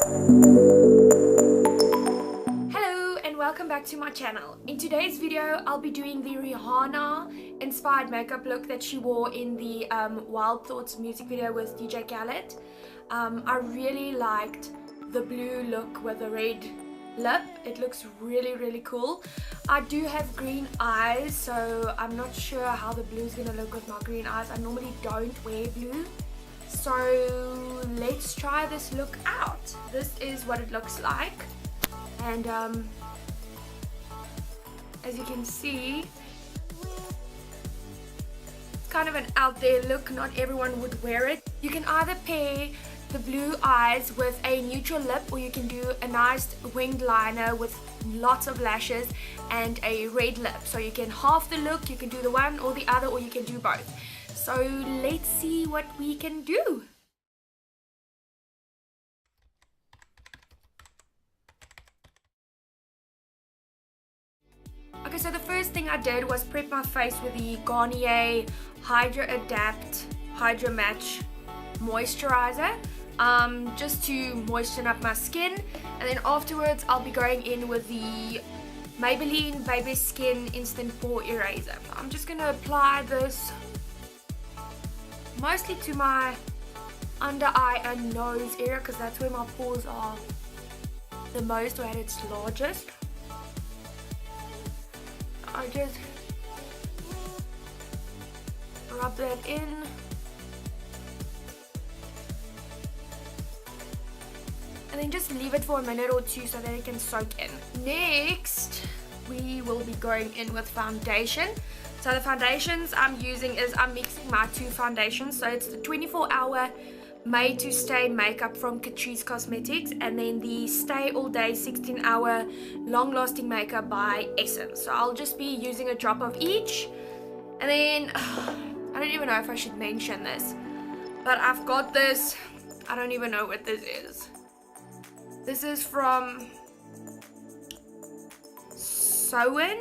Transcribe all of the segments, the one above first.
Hello and welcome back to my channel. In today's video I'll be doing the Rihanna inspired makeup look that she wore in the Wild Thoughts music video with DJ Khaled. I really liked the blue look with the red lip. It looks really cool. I do have green eyes, so I'm not sure how the blue is gonna look with my green eyes. I normally don't wear blue, so let's try this look out. This is what it looks like, and as you can see, it's kind of an out there look. Not everyone would wear it. You can either pair the blue eyes with a neutral lip, or you can do a nice winged liner with lots of lashes and a red lip. So you can half the look, you can do the one or the other, or you can do both. So let's see what we can do. Okay, so the first thing I did was prep my face with the Garnier Hydra Adapt Hydra Match moisturizer, just to moisten up my skin, and then afterwards I'll be going in with the Maybelline Baby Skin Instant Pore Eraser. I'm just going to apply this mostly to my under eye and nose area, because that's where my pores are the most, or at its largest. I just rub that in. And then just leave it for a minute or two so that it can soak in. Next, we will be going in with foundation. So the foundations I'm using is, I'm mixing my two foundations. So it's the 24-hour Made to Stay makeup from Catrice Cosmetics, and then the Stay All Day 16-hour long lasting makeup by Essence. So I'll just be using a drop of each. And then I don't even know if I should mention this, but I've got this, I don't even know what this is. This is from Soin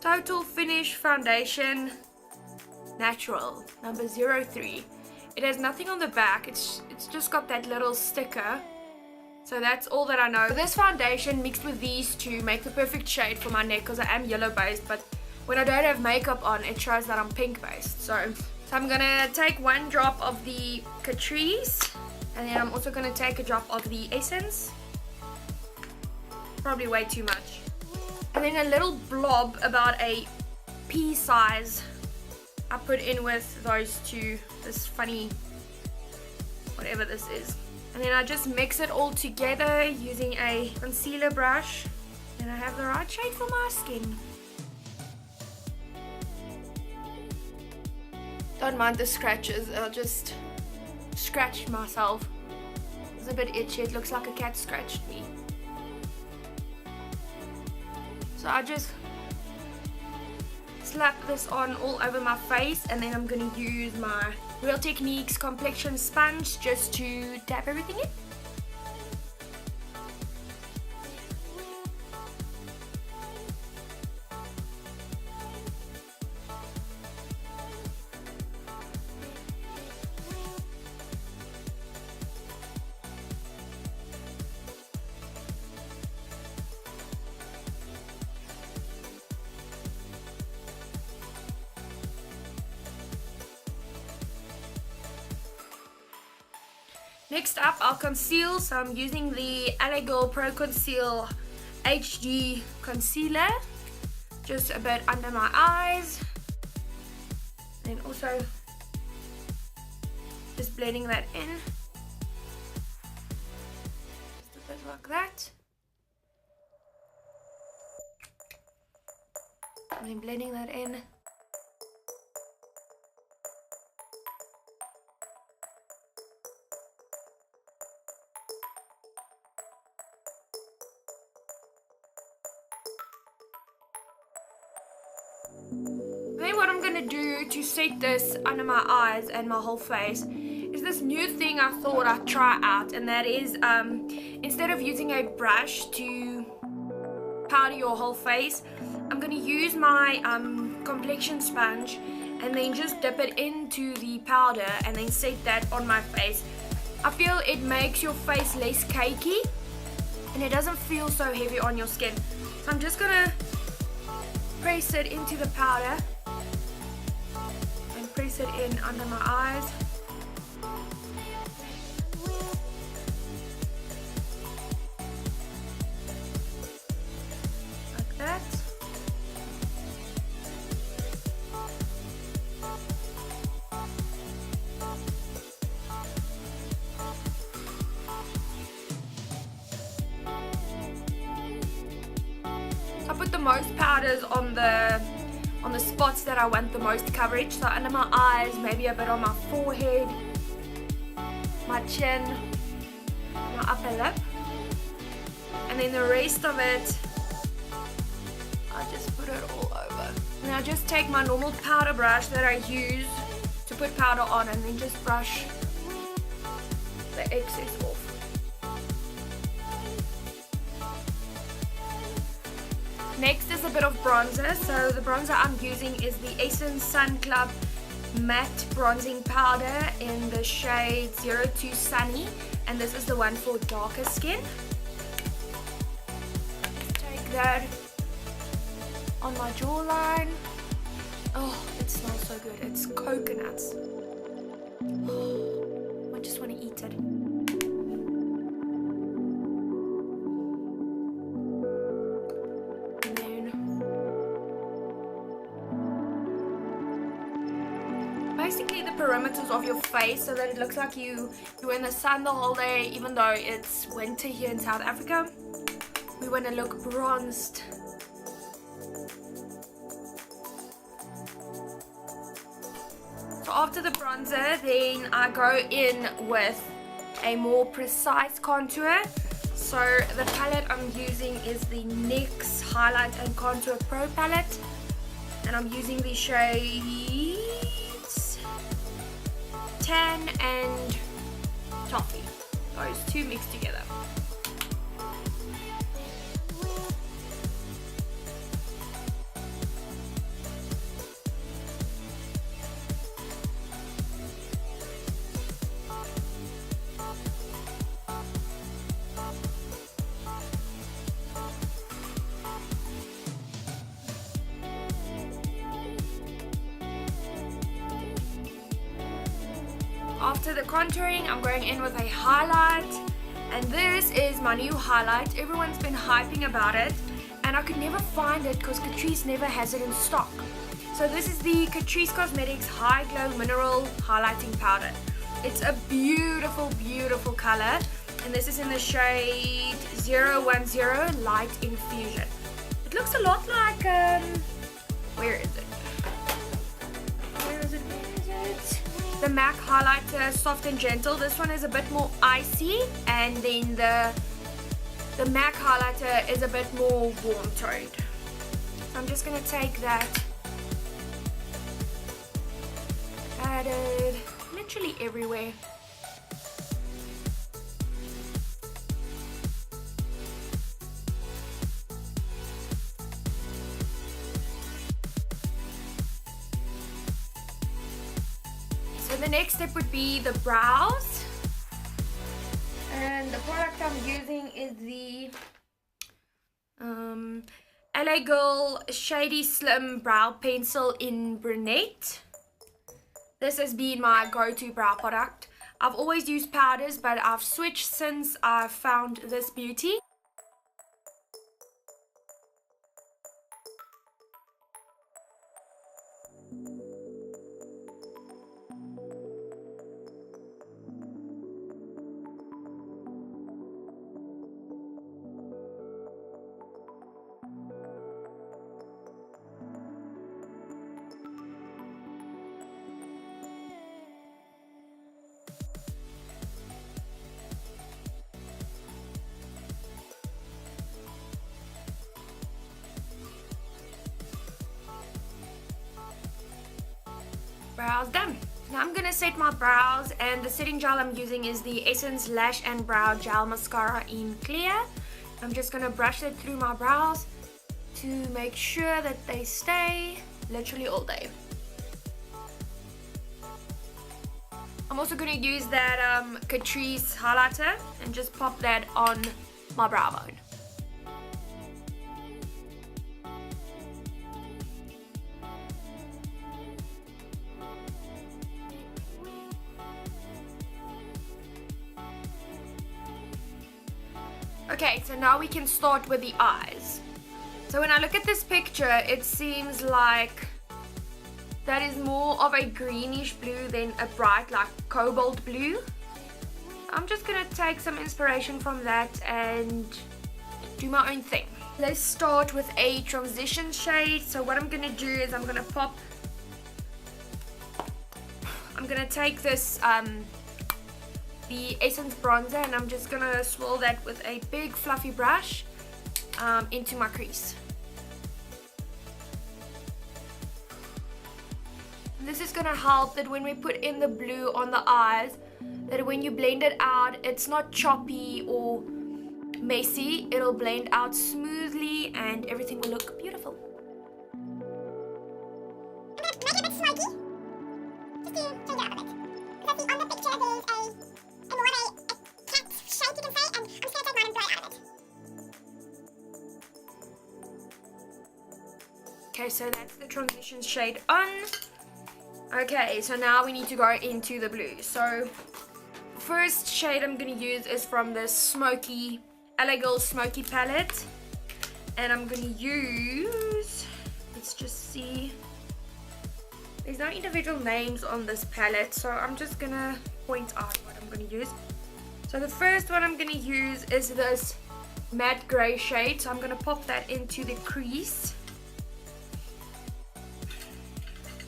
Total Finish Foundation Natural number 03. It has nothing on the back, it's just got that little sticker. So that's all that I know. This foundation mixed with these two make the perfect shade for my neck, because I am yellow based, but when I don't have makeup on, it shows that I'm pink based. So I'm gonna take one drop of the Catrice, and then I'm also gonna take a drop of the Essence. Probably way too much. And then a little blob about a pea size I put in with those two, this funny, whatever this is. And then I just mix it all together using a concealer brush, and I have the right shade for my skin. Don't mind the scratches, I'll just scratch myself. It's a bit itchy, it looks like a cat scratched me. So I just slap this on all over my face, and then I'm going to use my Real Techniques complexion sponge just to dab everything in. Next up, I'll conceal, so I'm using the LA Girl Pro Conceal HD Concealer, just a bit under my eyes, and also just blending that in, just a bit like that, and then blending that in. Then what I'm going to do to set this under my eyes and my whole face is this new thing I thought I'd try out, and that is instead of using a brush to powder your whole face, I'm going to use my complexion sponge and then just dip it into the powder and then set that on my face. I feel it makes your face less cakey and it doesn't feel so heavy on your skin. So I'm just gonna press it into the powder and press it in under my eyes. Like that. I put the most powders on the spots that I want the most coverage, so under my eyes, maybe a bit on my forehead, my chin, my upper lip, and then the rest of it I just put it all over. And I just take my normal powder brush that I use to put powder on and then just brush the excess off. Next is a bit of bronzer. So the bronzer I'm using is the Essence Sun Club Matte Bronzing Powder in the shade 02 Sunny, and this is the one for darker skin. Take that on my jawline. Oh, it smells so good. It's coconuts. Oh, I just want to eat it. Basically the perimeters of your face so that it looks like you're in the sun the whole day, even though it's winter here in South Africa. We want to look bronzed. So after the bronzer, then I go in with a more precise contour. So the palette I'm using is the NYX Highlight and Contour Pro palette, and I'm using the shades Tan and Toffee, those two mixed together. After the contouring, I'm going in with a highlight, and this is my new highlight. Everyone's been hyping about it, and I could never find it because Catrice never has it in stock. So this is the Catrice Cosmetics High Glow Mineral Highlighting Powder. It's a beautiful, beautiful color, and this is in the shade 010 Light Infusion. It looks a lot like, where is it? The MAC highlighter Soft and Gentle. This one is a bit more icy, and then the MAC highlighter is a bit more warm toned. So I'm just going to take that, add it literally everywhere. So the next step would be the brows, and the product I'm using is the LA Girl Shady Slim Brow Pencil in Brunette. This has been my go-to brow product. I've always used powders, but I've switched since I found this beauty. Brows done. Now I'm gonna set my brows, and the setting gel I'm using is the Essence Lash and Brow Gel Mascara in Clear. I'm just gonna brush it through my brows to make sure that they stay literally all day. I'm I'm also going to use that Catrice highlighter and just pop that on my brow bone. Okay, so now we can start with the eyes. So when I look at this picture, it seems like that is more of a greenish blue than a bright like cobalt blue. I'm just gonna take some inspiration from that and do my own thing. Let's start with a transition shade. So what I'm gonna do is I'm gonna take this the Essence bronzer, and I'm just gonna swirl that with a big fluffy brush into my crease. And this is gonna help that when we put in the blue on the eyes, that when you blend it out, it's not choppy or messy. It'll blend out smoothly and everything will look beautiful. Maybe a bit smoky, just to change it up a bit. Because I see on the picture there's more of a cat shape, you can say, and I'm just going to take mine and blow out of it. Okay, so that's the transition shade on. Okay, so now we need to go into the blue. So the first shade I'm going to use is from this smoky, LA Girl Smoky palette. And I'm going to use, let's just see, there's no individual names on this palette, so I'm just going to point out what I'm going to use. So the first one I'm going to use is this matte grey shade. So I'm going to pop that into the crease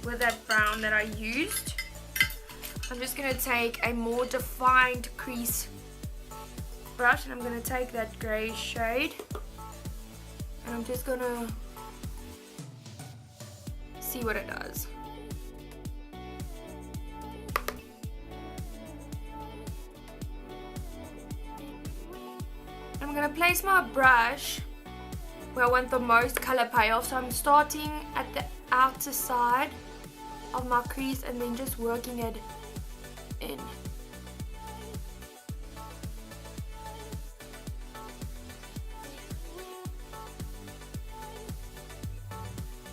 with that brown that I used. I'm just going to take a more defined crease brush, and I'm going to take that grey shade, and I'm just going to see what it does. I'm going to place my brush where I want the most color payoff. So I'm starting at the outer side of my crease and then just working it in.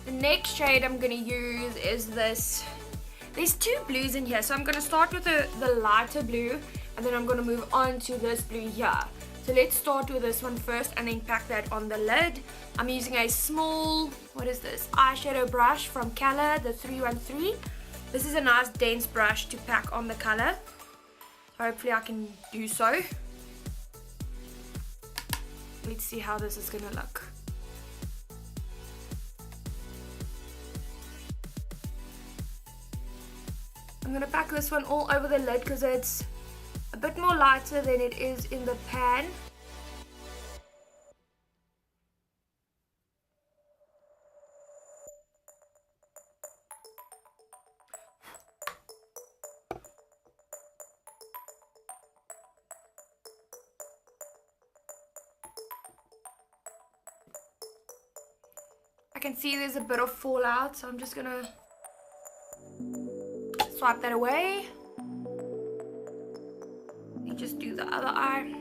The next shade I'm going to use is this. There's two blues in here, so I'm going to start with the lighter blue, and then I'm going to move on to this blue here. So let's start with this one first and then pack that on the lid. I'm using a small, what is this, eyeshadow brush from Khaled, the 313. This is a nice dense brush to pack on the color. Hopefully I can do so. Let's see how this is gonna look. I'm gonna pack this one all over the lid because it's a bit more lighter than it is in the pan. I can see there's a bit of fallout, so I'm just gonna swipe that away. And just do the other eye.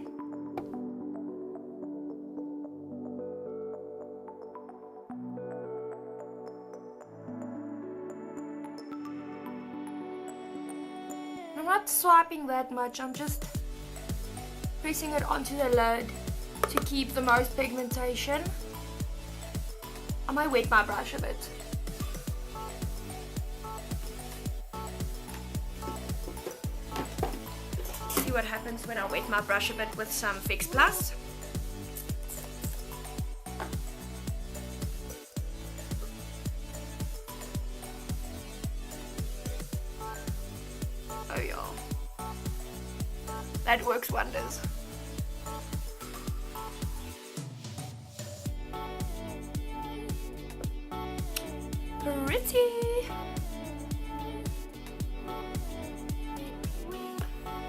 I'm not swiping that much, I'm just pressing it onto the lid to keep the most pigmentation. I might wet my brush a bit. See what happens when I wet my brush a bit with some Fix Plus. Oh yeah, that works wonders. Pretty.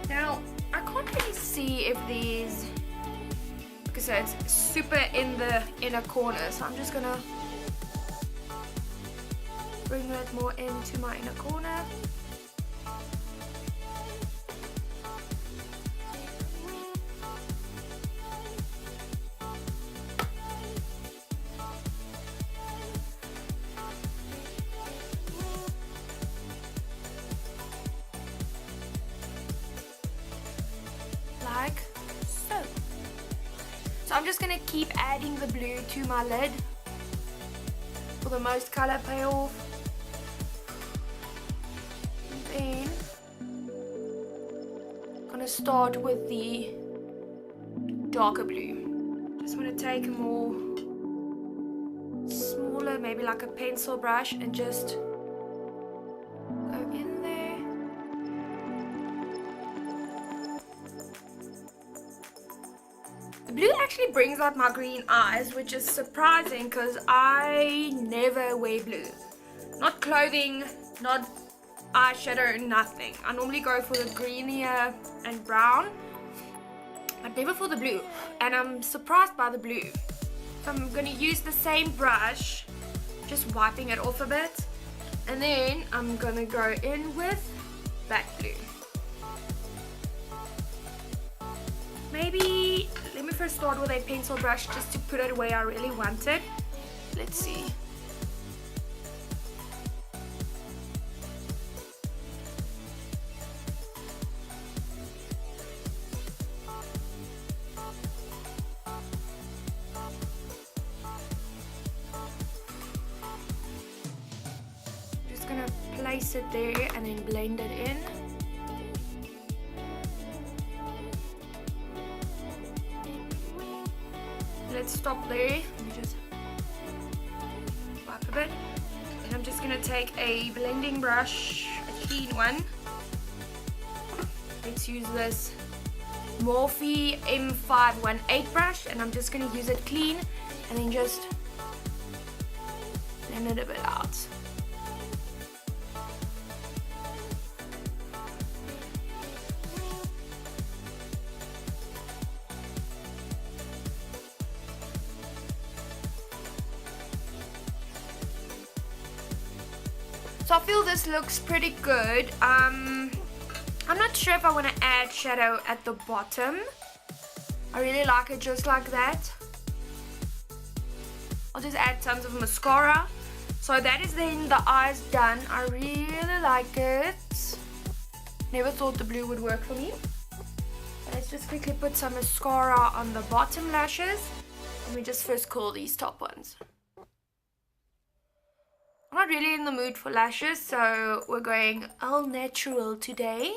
Now I can't really see if these, like I said, it's super in the inner corner, so I'm just gonna bring that more into my inner corner. So I'm just going to keep adding the blue to my lid for the most color payoff. And then I'm going to start with the darker blue. Just want to take a more smaller, maybe like a pencil brush, and just go in there. The blue actually brings out my green eyes, which is surprising because I never wear blue. Not clothing, not eyeshadow, nothing. I normally go for the greenier and brown, but never for the blue. And I'm surprised by the blue. So I'm going to use the same brush, just wiping it off a bit. And then I'm going to go in with black blue. Maybe, let me first start with a pencil brush just to put it where I really want it. Let's see. Place it there and then blend it in. Let's stop there. Let me just wipe a bit. And I'm just going to take a blending brush, a clean one. Let's use this Morphe M518 brush, and I'm just going to use it clean and then just blend it a bit out. So I feel this looks pretty good. I'm not sure if I want to add shadow at the bottom. I really like it just like that. I'll just add tons of mascara. So that is then the eyes done. I really like it. Never thought the blue would work for me. Let's just quickly put some mascara on the bottom lashes. Let me just first curl these top ones. I'm not really in the mood for lashes, so we're going all natural today.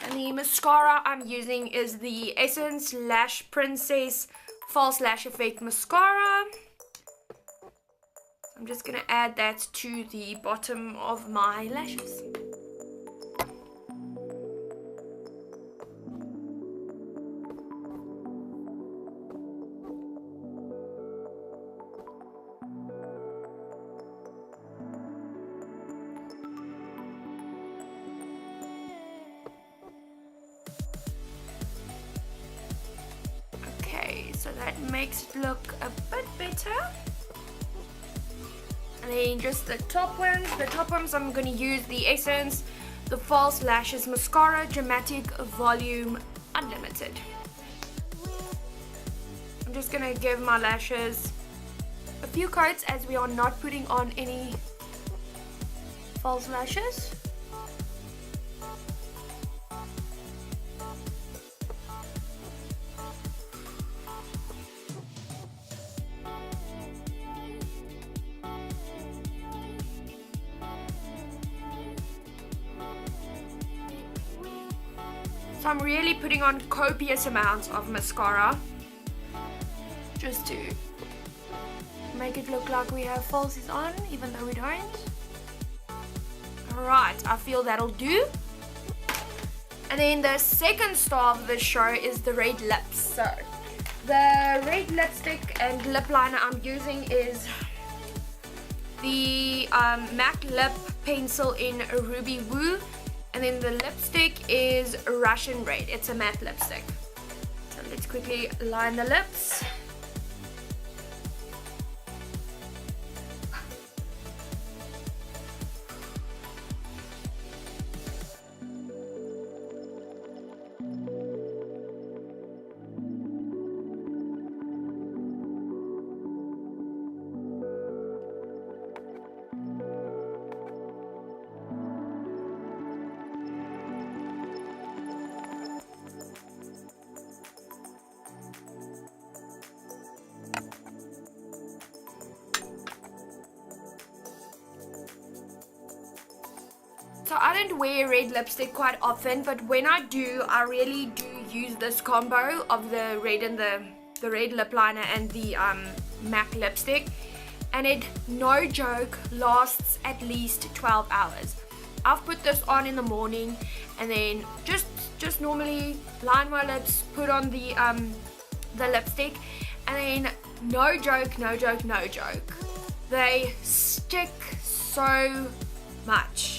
And the mascara I'm using is the Essence Lash Princess False Lash Effect Mascara. I'm just going to add that to the bottom of my lashes. So that makes it look a bit better. And then just the top ones. The top ones I'm going to use the Essence, the False Lashes Mascara, Dramatic Volume Unlimited. I'm just going to give my lashes a few coats as we are not putting on any false lashes. So I'm really putting on copious amounts of mascara just to make it look like we have falsies on, even though we don't. Alright, I feel that'll do. And then the second star of the show is the red lips. So the red lipstick and lip liner I'm using is the MAC Lip Pencil in Ruby Woo. And then the lipstick is Russian Red. It's a matte lipstick. So let's quickly line the lips. So I don't wear red lipstick quite often, but when I do, I really do use this combo of the red and the red lip liner and the MAC lipstick, and it, no joke, lasts at least 12 hours. I've put this on in the morning and then just normally line my lips, put on the lipstick, and then no joke, they stick so much.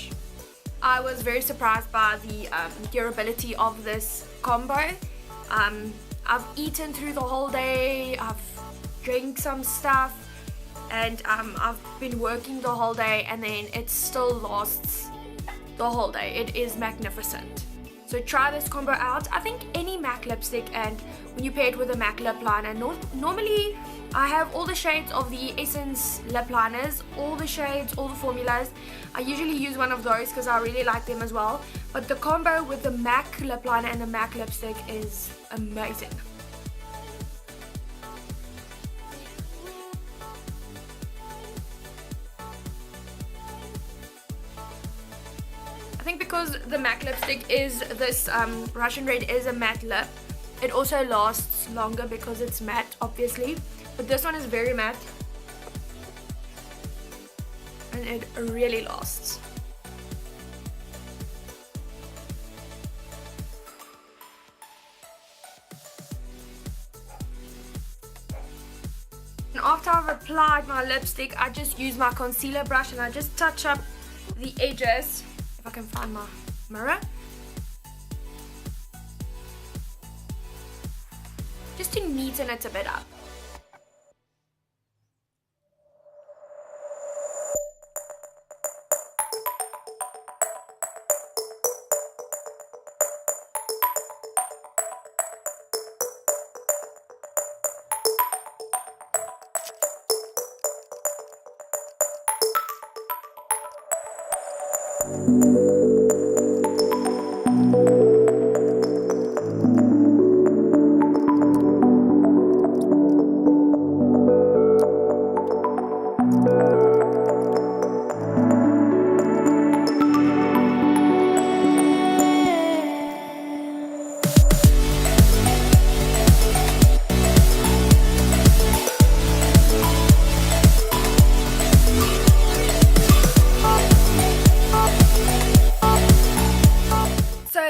I was very surprised by the durability of this combo. I've eaten through the whole day, I've drank some stuff, and I've been working the whole day, and then it still lasts the whole day. It is magnificent. So try this combo out. I think any MAC lipstick, and when you pair it with a MAC lip liner, normally I have all the shades of the Essence lip liners, all the shades, all the formulas. I usually use one of those because I really like them as well. But the combo with the MAC lip liner and the MAC lipstick is amazing. I think because the MAC lipstick is this Russian Red is a matte lip, it also lasts longer because it's matte, obviously. But this one is very matte, and it really lasts. And after I've applied my lipstick, I just use my concealer brush and I just touch up the edges. If I can find my mirror, just to neaten it a bit up.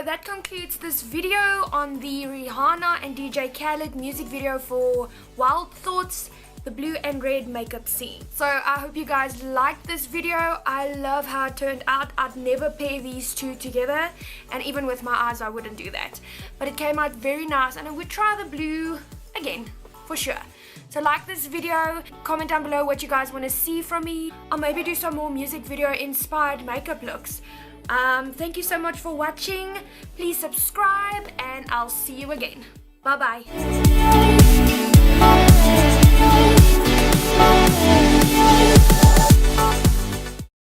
That concludes this video on the Rihanna and DJ Khaled music video for Wild Thoughts, the blue and red makeup scene. So I hope you guys liked this video. I love how it turned out. I'd never pair these two together, and even with my eyes I wouldn't do that. But it came out very nice, and I would try the blue again for sure. So like this video, comment down below what you guys want to see from me. I'll maybe do some more music video inspired makeup looks. Thank you so much for watching. Please subscribe, and I'll see you again. Bye bye.